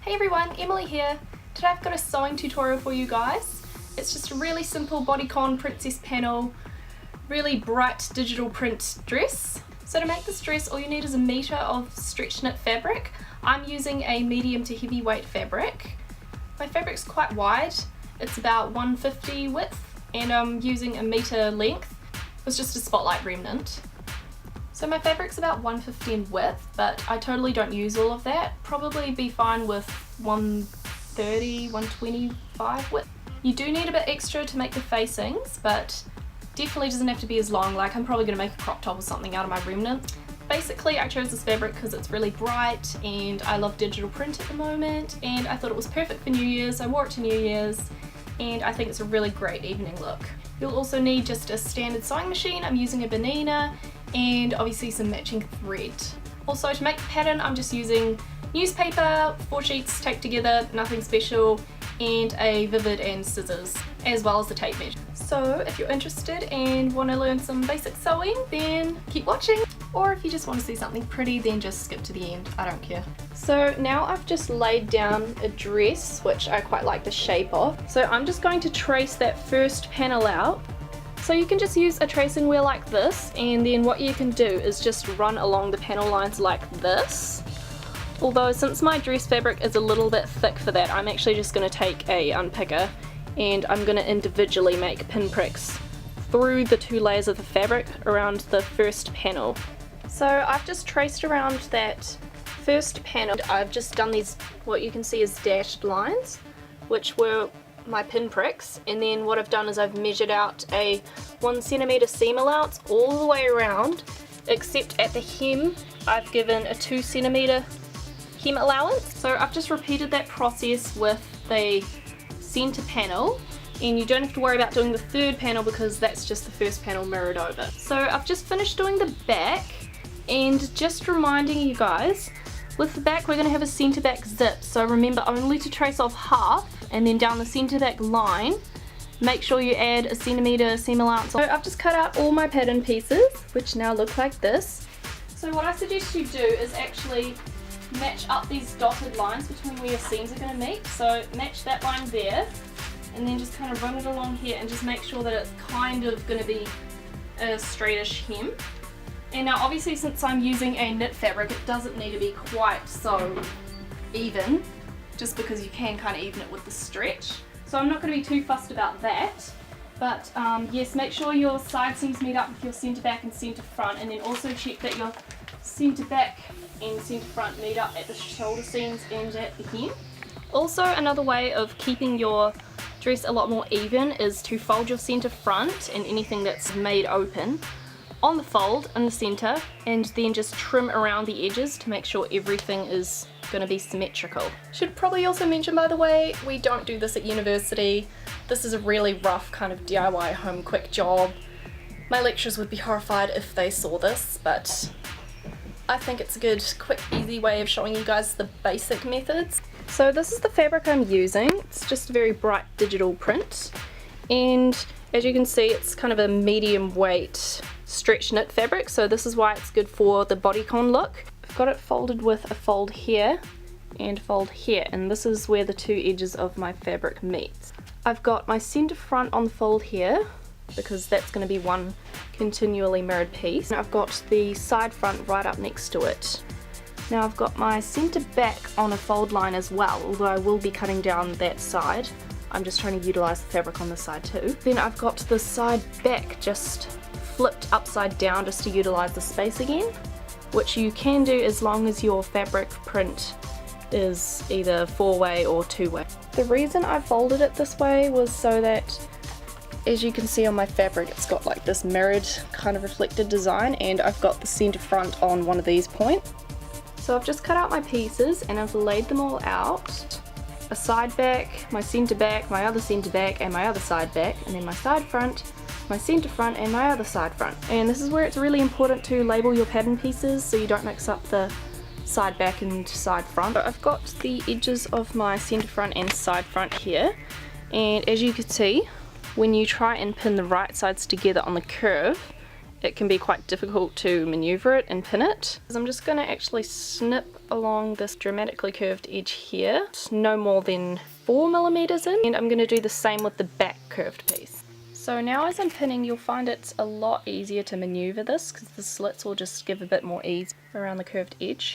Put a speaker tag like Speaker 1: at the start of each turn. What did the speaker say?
Speaker 1: Hey everyone, Emily here. Today I've got a sewing tutorial for you guys. It's just a really simple bodycon princess panel, really bright digital print dress. So to make this dress all you need is a metre of stretch knit fabric. I'm using a medium to heavyweight fabric. My fabric's quite wide, it's about 150 width, and I'm using a metre length. It was just a spotlight remnant. So my fabric's about 150 in width, but I totally don't use all of that. Probably be fine with 130, 125 width. You do need a bit extra to make the facings, but definitely doesn't have to be as long. Like I'm probably going to make a crop top or something out of my remnant. Basically I chose this fabric because it's really bright and I love digital print at the moment, and I thought it was perfect for New Year's. I wore it to New Year's and I think it's a really great evening look. You'll also need just a standard sewing machine. I'm using a banana and obviously some matching thread. Also to make the pattern I'm just using newspaper, 4 sheets taped together, nothing special, and a vivid and scissors, as well as the tape measure. So if you're interested and want to learn some basic sewing, then keep watching, or if you just want to see something pretty, then just skip to the end, I don't care. So now I've just laid down a dress, which I quite like the shape of, so I'm just going to trace that first panel out. So you can just use a tracing wheel like this, and then what you can do is just run along the panel lines like this. Although since my dress fabric is a little bit thick for that, I'm actually just going to take a unpicker and I'm going to individually make pinpricks through the 2 layers of the fabric around the first panel. So I've just traced around that first panel. I've just done these, what you can see as dashed lines, which were my pinpricks, and then what I've done is I've measured out a 1 centimeter seam allowance all the way around, except at the hem I've given a 2 centimeter hem allowance. So I've just repeated that process with the center panel, and you don't have to worry about doing the third panel because that's just the first panel mirrored over. So I've just finished doing the back, and just reminding you guys, with the back we're going to have a centre back zip, so remember only to trace off half, and then down the centre back line make sure you add a centimetre seam allowance. So I've just cut out all my pattern pieces, which now look like this. So what I suggest you do is actually match up these dotted lines between where your seams are going to meet. So match that line there, and then just kind of run it along here and just make sure that it's kind of going to be a straightish hem. And now obviously since I'm using a knit fabric, it doesn't need to be quite so even, just because you can kind of even it with the stretch. So I'm not going to be too fussed about that, but yes, make sure your side seams meet up with your centre back and centre front, and then also check that your centre back and centre front meet up at the shoulder seams and at the hem. Also another way of keeping your dress a lot more even is to fold your centre front and anything that's made open on the fold in the centre, and then just trim around the edges to make sure everything is going to be symmetrical. Should probably also mention, by the way, we don't do this at university. This is a really rough kind of DIY home quick job. My lecturers would be horrified if they saw this, but I think it's a good, quick, easy way of showing you guys the basic methods. So this is the fabric I'm using. It's just a very bright digital print, and as you can see it's kind of a medium weight stretch knit fabric, so this is why it's good for the bodycon look. I've got it folded with a fold here and a fold here, and this is where the 2 edges of my fabric meets. I've got my centre front on the fold here because that's going to be one continually mirrored piece. I've got the side front right up next to it. Now I've got my centre back on a fold line as well, although I will be cutting down that side. I'm just trying to utilise the fabric on this side too. Then I've got the side back just flipped upside down just to utilise the space again, which you can do as long as your fabric print is either 4-way or 2-way. The reason I folded it this way was so that, as you can see on my fabric, it's got like this mirrored kind of reflected design, and I've got the centre front on one of these points. So I've just cut out my pieces and I've laid them all out. A side back, my centre back, my other centre back, and my other side back, and then my side front, my centre front, and my other side front. And this is where it's really important to label your pattern pieces so you don't mix up the side back and side front. So I've got the edges of my centre front and side front here, and as you can see, when you try and pin the right sides together on the curve, it can be quite difficult to maneuver it and pin it. I'm just going to actually snip along this dramatically curved edge here. It's no more than 4mm in, and I'm going to do the same with the back curved piece. So now as I'm pinning, you'll find it's a lot easier to maneuver this because the slits will just give a bit more ease around the curved edge.